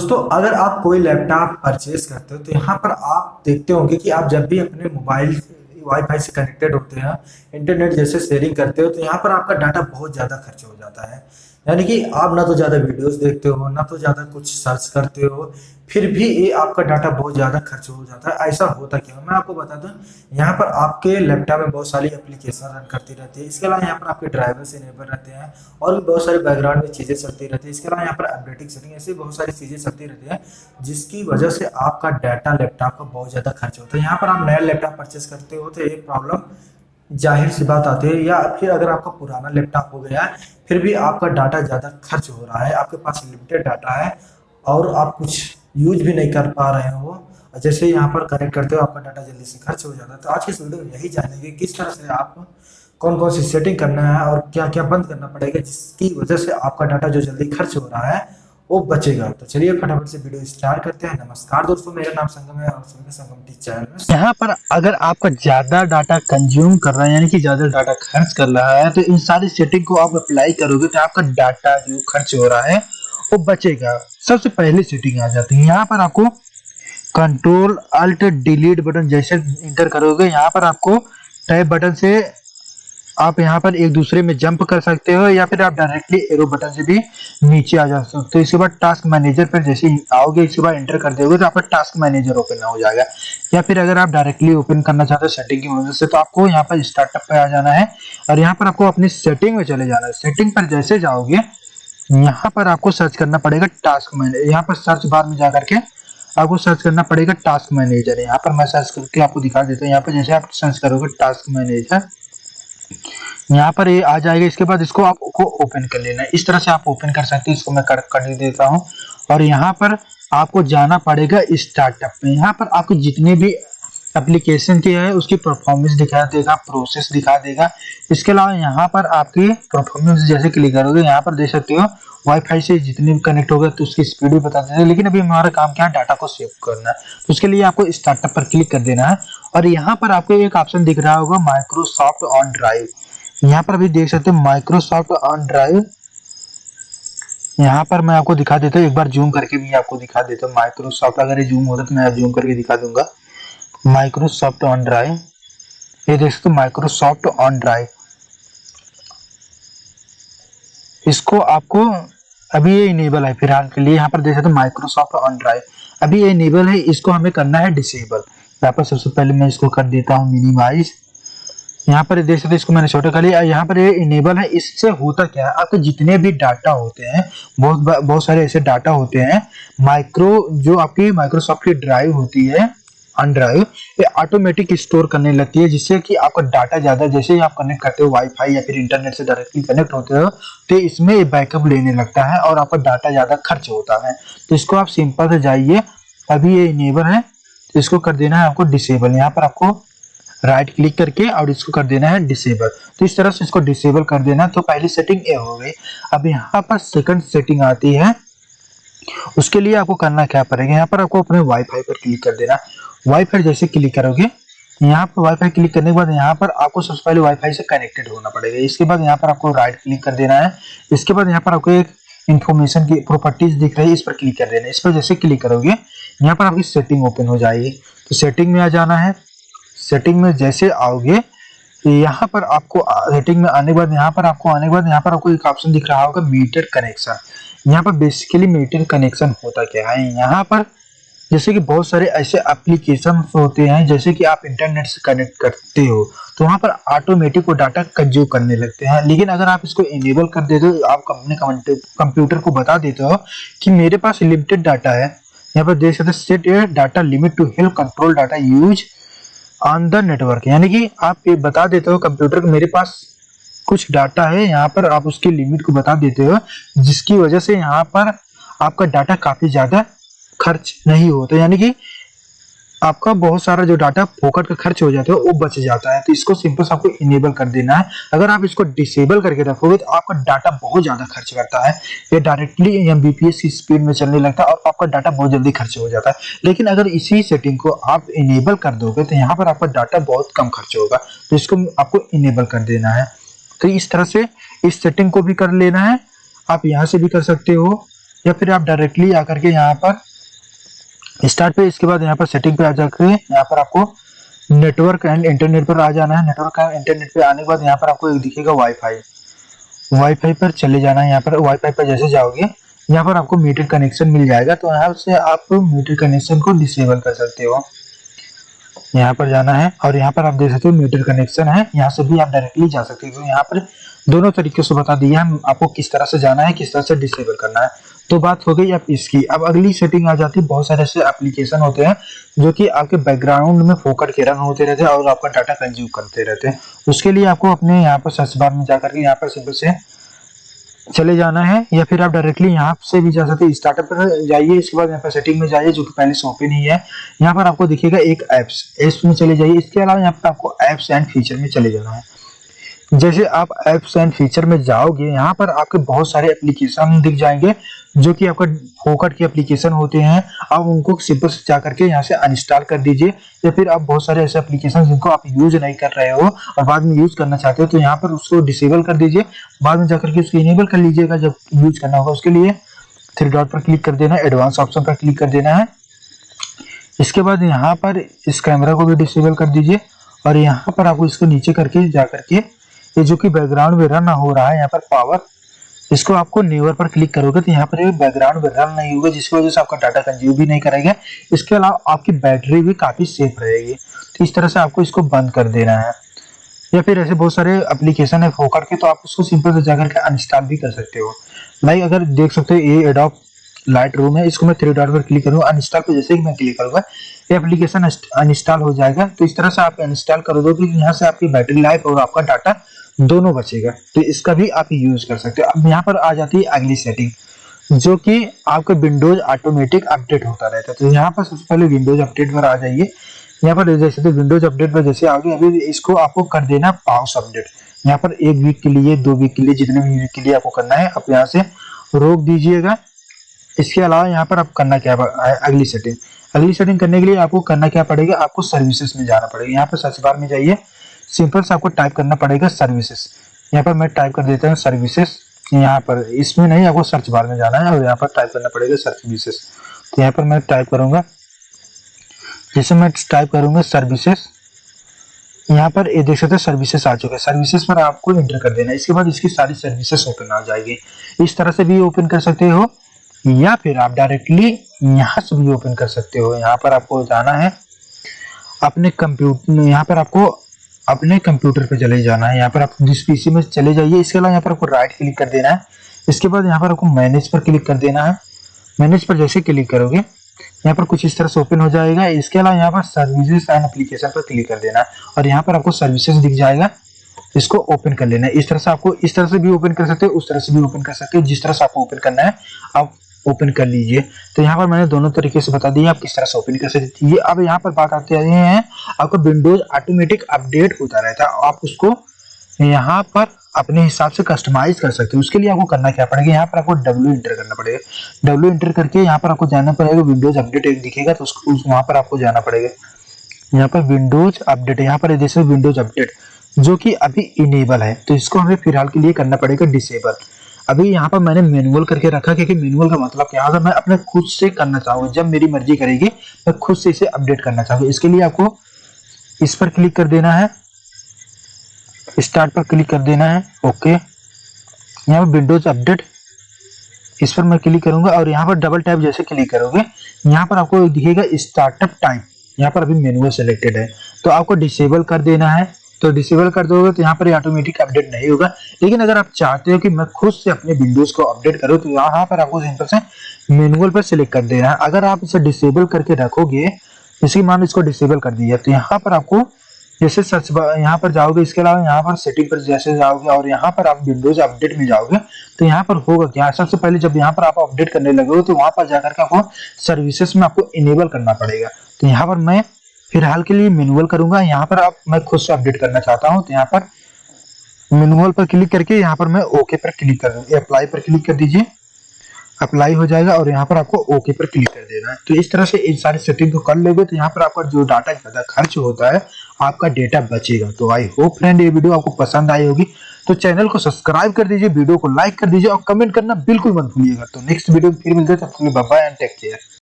दोस्तों अगर आप कोई लैपटॉप परचेज करते हो तो यहाँ पर आप देखते होंगे कि आप जब भी अपने मोबाइल वाईफाई से कनेक्टेड होते हैं, इंटरनेट जैसे शेयरिंग करते हो तो यहाँ पर आपका डाटा बहुत ज़्यादा खर्च हो जाता है। यानी कि आप ना तो ज़्यादा वीडियोस देखते हो, ना तो ज़्यादा कुछ सर्च करते हो, फिर भी ये आपका डाटा बहुत ज़्यादा खर्च हो जाता है। ऐसा होता क्यों है? मैं आपको बता दूं, यहाँ पर आपके लैपटॉप में बहुत सारी एप्लीकेशन रन करती रहती है। इसके अलावा यहाँ पर आपके ड्राइवर्स इनेबल रहते हैं और भी बहुत सारे बैकग्राउंड में चीज़ें चलती रहती है। इसके अलावा यहाँ पर अपडेटिंग सेटिंग, ऐसी बहुत सारी चीज़ें चलती रहती है जिसकी वजह से आपका डाटा लैपटॉप का बहुत ज़्यादा खर्च होता है। यहाँ पर आप नया लैपटॉप परचेज करते हो तो ये प्रॉब्लम जाहिर सी बात आती है, या फिर अगर आपका पुराना लैपटॉप हो गया है फिर भी आपका डाटा ज़्यादा खर्च हो रहा है, आपके पास लिमिटेड डाटा है और आप कुछ यूज भी नहीं कर पा रहे हो, जैसे यहाँ पर कनेक्ट करते हो आपका डाटा जल्दी से खर्च हो जाता है। तो आज की इस वीडियो में यही जानेंगे किस तरह से आप कौन कौन सी सेटिंग करना है और क्या क्या बंद करना पड़ेगा जिसकी वजह से आपका डाटा जो जल्दी खर्च हो रहा है वो बचेगा। तो चलिए फटाफट से वीडियो स्टार्ट करते हैं। नमस्कार दोस्तों, मेरा नाम संगम है और संगम टी चैनल में यहाँ पर अगर आपका ज्यादा डाटा कंज्यूम कर रहा है यानी कि ज्यादा डाटा खर्च कर रहा है तो इन सारी सेटिंग को आप अप्लाई करोगे तो आपका डाटा जो खर्च हो रहा है वो बचेगा। सबसे पहली सेटिंग आ जाती है, यहाँ पर आपको कंट्रोल अल्ट डिलीट बटन जैसे इंटर करोगे यहाँ पर आपको टैब बटन से आप यहाँ पर एक दूसरे में जंप कर सकते हो या फिर आप डायरेक्टली एरो बटन से भी नीचे आ जा सकते हो। इसके बाद टास्क मैनेजर पर जैसे ही आओगे इसके बाद एंटर कर दोगे तो आपका टास्क मैनेजर ओपन हो जाएगा। या फिर अगर आप डायरेक्टली ओपन करना चाहते हो सेटिंग की मदद से तो आपको यहाँ पर स्टार्टअप पे आ जाना है और यहाँ पर आपको अपनी सेटिंग में चले जाना है। सेटिंग पर जैसे जाओगे यहाँ पर आपको सर्च करना पड़ेगा टास्क मैनेजर। यहाँ पर सर्च बार में जाकर के आपको सर्च करना पड़ेगा टास्क मैनेजर। यहाँ पर मैं सर्च करके आपको दिखा देता हूँ। यहाँ पर जैसे आप सर्च करोगे टास्क मैनेजर यहाँ पर ये आ जाएगा। इसके बाद इसको आपको ओपन कर लेना है। इस तरह से आप ओपन कर सकते हैं। इसको मैं कर देता हूँ और यहाँ पर आपको जाना पड़ेगा स्टार्टअप में। यहाँ पर आपको जितने भी एप्लीकेशन की है उसकी परफॉर्मेंस दिखा देगा, प्रोसेस दिखा देगा। इसके अलावा यहाँ पर आपकी परफॉर्मेंस जैसे क्लिक करोगे यहाँ पर देख सकते हो वाईफाई से जितने भी कनेक्ट होगा तो उसकी स्पीड भी बता देते हैं। लेकिन अभी हमारा काम क्या है, डाटा को सेव करना है, तो उसके लिए आपको स्टार्टअप पर क्लिक कर देना है और यहाँ पर आपको एक ऑप्शन दिख रहा होगा माइक्रोसॉफ्ट ऑन ड्राइव। यहाँ पर भी देख सकते हो माइक्रोसॉफ्ट ऑन ड्राइव। यहाँ पर मैं आपको दिखा देता हूँ, एक बार जूम करके भी आपको दिखा देता हूँ। माइक्रोसॉफ्ट अगर ये जूम होता तो मैं जूम करके दिखा दूंगा। माइक्रोसॉफ्ट ऑन ड्राइव, ये देख सकते हो माइक्रोसॉफ्ट ऑन ड्राइव। इसको आपको अभी ये इनेबल है फिलहाल के लिए। यहाँ पर देख सकते हो माइक्रोसॉफ्ट ऑन ड्राइव अभी ये इनेबल है, इसको हमें करना है डिसेबल। यहाँ पर सबसे पहले मैं इसको कर देता हूँ मिनिमाइज। यहाँ पर देख सकते हैं इसको मैंने छोटा कर लिया। यहाँ पर ये इनेबल है। इससे होता क्या है, आपके जितने भी डाटा होते हैं बहुत सारे ऐसे डाटा होते हैं जो आपकी माइक्रोसॉफ्ट की ड्राइव होती है ऑन ड्राइव, ये ऑटोमेटिक स्टोर करने लगती है जिससे कि आपका डाटा ज्यादा जैसे ही आप कनेक्ट करते हो वाईफाई या फिर इंटरनेट से डायरेक्टली कनेक्ट होते हो तो इसमें बैकअप लेने लगता है और आपका डाटा ज्यादा खर्च होता है। तो इसको आप सिंपल से जाइए, अभी ये इनेबल है तो इसको कर देना है आपको डिसेबल। यहाँ पर आपको राइट क्लिक करके और इसको कर देना है डिसेबल। तो इस तरह से इसको डिसेबल कर देना। तो पहली सेटिंग ये हो गई। अब यहाँ पर सेकंड सेटिंग आती है, उसके लिए आपको करना क्या पड़ेगा, यहाँ पर आपको अपने वाईफाई पर क्लिक कर देना। वाईफाई जैसे क्लिक करोगे यहाँ पर वाईफाई क्लिक करने के बाद यहाँ पर आपको सबसे पहले वाईफाई से कनेक्टेड होना पड़ेगा। इसके बाद यहाँ पर आपको राइट क्लिक कर देना है। इसके बाद यहाँ पर आपको एक इन्फॉर्मेशन की प्रॉपर्टीज दिख रही है, इस पर क्लिक कर देना है। इस पर जैसे क्लिक करोगे यहाँ पर आपकी सेटिंग ओपन हो जाएगी। तो सेटिंग में आ जाना है। सेटिंग में जैसे आओगे यहाँ पर आपको सेटिंग में आने के बाद यहाँ पर आपको एक ऑप्शन दिख रहा होगा मीटर कनेक्शन। यहाँ पर बेसिकली मीटर कनेक्शन होता क्या है, यहाँ पर जैसे कि बहुत सारे ऐसे एप्लीकेशन होते हैं जैसे कि आप इंटरनेट से कनेक्ट करते हो तो वहाँ पर ऑटोमेटिक वो डाटा कंज्यूम करने लगते हैं। लेकिन अगर आप इसको इनेबल कर देते हो, आप अपने कंप्यूटर को बता देते हो कि मेरे पास लिमिटेड डाटा है, यहाँ पर देख सकते set a data limit to help control data use on the network, यानी कि आप ये बता देते हो कंप्यूटर को मेरे पास कुछ डाटा है, यहाँ पर आप उसकी लिमिट को बता देते हो जिसकी वजह से यहाँ पर आपका डाटा काफी ज्यादा खर्च नहीं होता, यानी कि आपका बहुत सारा जो डाटा फोकट का खर्च हो जाता है वो बच जाता है। तो इसको सिंपल से आपको इनेबल कर देना है। अगर आप इसको डिसेबल करके रखोगे तो आपका डाटा बहुत ज्यादा खर्च करता है, ये डायरेक्टली एमबीपीएस की स्पीड में चलने लगता है और आपका डाटा बहुत जल्दी खर्च हो जाता है। लेकिन अगर इसी सेटिंग को आप इनेबल कर दोगे तो यहाँ पर आपका डाटा बहुत कम खर्च होगा। तो इसको आपको इनेबल कर देना है। तो इस तरह से इस सेटिंग को भी कर लेना है, आप यहाँ से भी कर सकते हो या फिर आप डायरेक्टली आकर के यहाँ पर स्टार्ट पे, इसके बाद यहाँ पर सेटिंग पे आ जाकर यहाँ पर आपको नेटवर्क एंड इंटरनेट पर आ जाना है। नेटवर्क एंड इंटरनेट पे आने के बाद यहाँ पर आपको एक दिखेगा वाईफाई, वाईफाई पर चले जाना है। यहाँ पर वाईफाई पर जैसे जाओगे यहाँ पर आपको मीटर कनेक्शन मिल जाएगा, तो यहाँ से आप मीटर कनेक्शन को डिसेबल कर सकते हो। यहाँ पर जाना है और यहाँ पर आप देख सकते हो मीटर कनेक्शन है, यहाँ से भी आप डायरेक्टली जा सकते हो। यहाँ पर दोनों तरीके से बता दिया है आपको किस तरह से जाना है, किस तरह से डिसेबल करना है। तो बात हो गई अब इसकी। अब अगली सेटिंग आ जाती है, बहुत सारे ऐसे एप्लीकेशन होते हैं जो कि आपके बैकग्राउंड में फोकट के रन होते रहते हैं और आपका डाटा कंज्यूम करते रहते हैं। उसके लिए आपको अपने यहाँ पर सर्च बार में जाकर के यहाँ पर सिंपल से चले जाना है, या फिर आप डायरेक्टली यहाँ से भी जा सकते हैं। स्टार्टअप पर जाइए, इसके बाद यहाँ पर सेटिंग में जाइए जो कि पहले से ओपन ही है। यहाँ पर आपको दिखेगा एक एप्स में चले जाइए। इसके अलावा यहाँ पर आपको एप्स एंड फीचर में चले जाना है। जैसे आप एप्स एंड फीचर में जाओगे यहाँ पर आपके बहुत सारे एप्लीकेशन दिख जाएंगे जो कि आपका फोकट के एप्लीकेशन होते हैं। आप उनको सिंपल से जा करके यहाँ से अनइंस्टॉल कर दीजिए, या फिर आप बहुत सारे ऐसे एप्लीकेशन जिनको आप यूज नहीं कर रहे हो और बाद में यूज करना चाहते हो तो यहाँ पर उसको डिसेबल कर दीजिए, बाद में जाकर के उसको इनेबल कर लीजिएगा जब यूज करना होगा। उसके लिए थ्री डॉट पर क्लिक कर देना है, एडवांस ऑप्शन पर क्लिक कर देना है। इसके बाद यहाँ पर इस कैमरा को भी डिसेबल कर दीजिए और यहाँ पर आपको इसको नीचे करके जा करके ये जो कि बैकग्राउंड में रन हो रहा है यहाँ पर पावर, इसको आपको नेवर पर क्लिक करोगे तो यहाँ पर ये बैकग्राउंड में रन नहीं होगा, जिसकी वजह से आपका डाटा कंज्यूम भी नहीं करेगा। इसके अलावा आपकी बैटरी भी काफी सेफ रहेगी। तो इस तरह से आपको इसको बंद कर देना है। या फिर ऐसे बहुत सारे एप्लीकेशन है फोकट के, तो आप उसको सिंपल से जाकर के अनइंस्टॉल भी कर सकते हो। लाइक अगर देख सकते हो ये एडोब लाइट रूम है, इसको मैं थ्री डॉट पर क्लिक करूंगा, अनइंस्टॉल पे जैसे ही मैं क्लिक करूंगा ये एप्लीकेशन अनइंस्टॉल हो जाएगा। तो इस तरह से आप अनइंस्टॉल कर दो तो यहाँ से आपकी बैटरी लाइफ और आपका डाटा दोनों बचेगा। तो इसका भी आप यूज कर सकते हो। अब यहाँ पर आ जाती है अगली सेटिंग जो कि आपका विंडोज ऑटोमेटिक अपडेट होता रहता है। तो यहाँ पर सबसे पहले विंडोज अपडेट पर आ जाइए। यहाँ पर जैसे तो विंडोज अपडेट पर जैसे आओगे अभी इसको आपको कर देना पाउस अपडेट। यहाँ पर 1 वीक के लिए, 2 वीक के लिए, जितने भी वीक के लिए आपको करना है आप यहाँ से रोक दीजिएगा। इसके अलावा यहाँ पर आप करना क्या है, अगली सेटिंग करने के लिए आपको करना क्या पड़ेगा, आपको सर्विसेज में जाना पड़ेगा। यहाँ पर सर्च बार में जाइए, सिंपल से आपको टाइप करना पड़ेगा सर्विसेज। यहाँ पर मैं टाइप कर देता हूँ सर्विसेज, यहाँ पर इसमें नहीं, आपको सर्च बार में जाना है और यहाँ पर टाइप करना पड़ेगा सर्विसेज। तो यहाँ पर मैं टाइप करूंगा, जैसे मैं टाइप करूंगा सर्विसेज, यहाँ पर ये देख सकते हैं सर्विसेज आ चुके हैं। सर्विसेज पर आपको एंटर कर देना है। इसके बाद इसकी सारी सर्विसेज ओपन आ जाएगी। इस तरह से भी ओपन कर सकते हो या फिर आप डायरेक्टली यहाँ से भी ओपन कर सकते हो। यहाँ पर आपको जाना है अपने कंप्यूटर, यहाँ पर आपको अपने कंप्यूटर पे चले जाना है। यहाँ पर आप जिस पीसी में चले जाइए। इसके अलावा यहाँ पर आपको राइट क्लिक कर देना है। इसके बाद यहाँ पर आपको मैनेज पर क्लिक कर देना है। मैनेज पर जैसे क्लिक करोगे यहाँ पर कुछ इस तरह से ओपन हो जाएगा। इसके अलावा यहाँ पर सर्विसेज एंड एप्लीकेशन पर क्लिक कर देना है और यहाँ पर आपको सर्विसेज दिख जाएगा, इसको ओपन कर लेना है। इस तरह से आपको इस तरह से भी ओपन कर सकते हो, उस तरह से भी ओपन कर सकते हो, जिस तरह से आपको ओपन करना है आप ओपन कर लीजिए। तो यहाँ पर मैंने दोनों तरीके से बता दिया आप किस तरह से ओपन कर सकते हैं। अब यहाँ पर बात आते हैं आपका विंडोज ऑटोमेटिक अपडेट होता रहता है, आप उसको यहाँ पर अपने हिसाब से कस्टमाइज कर सकते हो। उसके लिए आपको करना क्या पड़ेगा, यहाँ पर आपको W इंटर करना पड़ेगा। W इंटर करके यहाँ पर आपको जाना पड़ेगा, विंडोज अपडेट एक दिखेगा तो वहां पर आपको जाना पड़ेगा। यहाँ पर विंडोज अपडेट, यहाँ पर जैसे विंडोज अपडेट जो कि अभी इनेबल है, तो इसको हमें फिलहाल के लिए करना पड़ेगा डिसेबल। अभी यहाँ पर मैंने मैनुअल करके रखा, क्योंकि मैनुअल का मतलब क्या होगा, मैं अपने खुद से करना चाहूंगा, जब मेरी मर्जी करेगी मैं खुद से इसे अपडेट करना चाहूंगा। इसके लिए आपको इस पर क्लिक कर देना है, स्टार्ट पर क्लिक कर देना है, ओके। यहाँ पर विंडोज अपडेट, इस पर मैं क्लिक करूंगा और यहाँ पर डबल टैप जैसे क्लिक करोगे यहाँ पर आपको दिखेगा स्टार्टअप टाइम। यहाँ पर अभी मैनुअल सेलेक्टेड है तो आपको डिसेबल कर देना है। तो डिसेबल कर दोगे तो यहाँ पर ऑटोमेटिक अपडेट नहीं होगा। लेकिन अगर आप चाहते हो कि मैं खुद से अपने विंडोज को अपडेट करूँ तो यहाँ पर आपको सिंपल से मैनुअल पर सिलेक्ट कर देना है। अगर आप इसे डिसेबल करके रखोगे, इसी मान इसको डिसेबल कर दिया, तो यहाँ पर आपको जैसे सर्च यहाँ पर जाओगे, इसके अलावा यहाँ पर सेटिंग पर जैसे जाओगे और यहाँ पर आप विंडोज अपडेट में जाओगे तो यहाँ पर होगा क्या, सबसे पहले जब यहाँ पर आप अपडेट करने लगोगे तो वहां पर जाकर के आपको सर्विसेज में आपको इनेबल करना पड़ेगा। तो यहाँ पर मैं फिलहाल के लिए मैनुअल करूंगा। यहाँ पर आप मैं खुद से अपडेट करना चाहता हूँ तो यहाँ पर मैनुअल पर क्लिक करके यहाँ पर मैं ओके पर क्लिक कर दूंगा, अप्लाई पर क्लिक कर दीजिए, अप्लाई हो जाएगा और यहाँ पर आपको ओके पर क्लिक कर देना है। तो इस तरह से इन सारी सेटिंग को कर लोगे तो यहाँ पर आपका जो डाटा ज्यादा खर्च होता है आपका डेटा बचेगा। तो आई होप फ्रेंड ये वीडियो आपको पसंद आई होगी। तो चैनल को सब्सक्राइब कर दीजिए, वीडियो को लाइक कर दीजिए और कमेंट करना बिल्कुल मत भूलिएगा। तो नेक्स्ट वीडियो में फिर मिलते हैं, तब तक के लिए bye bye and take care.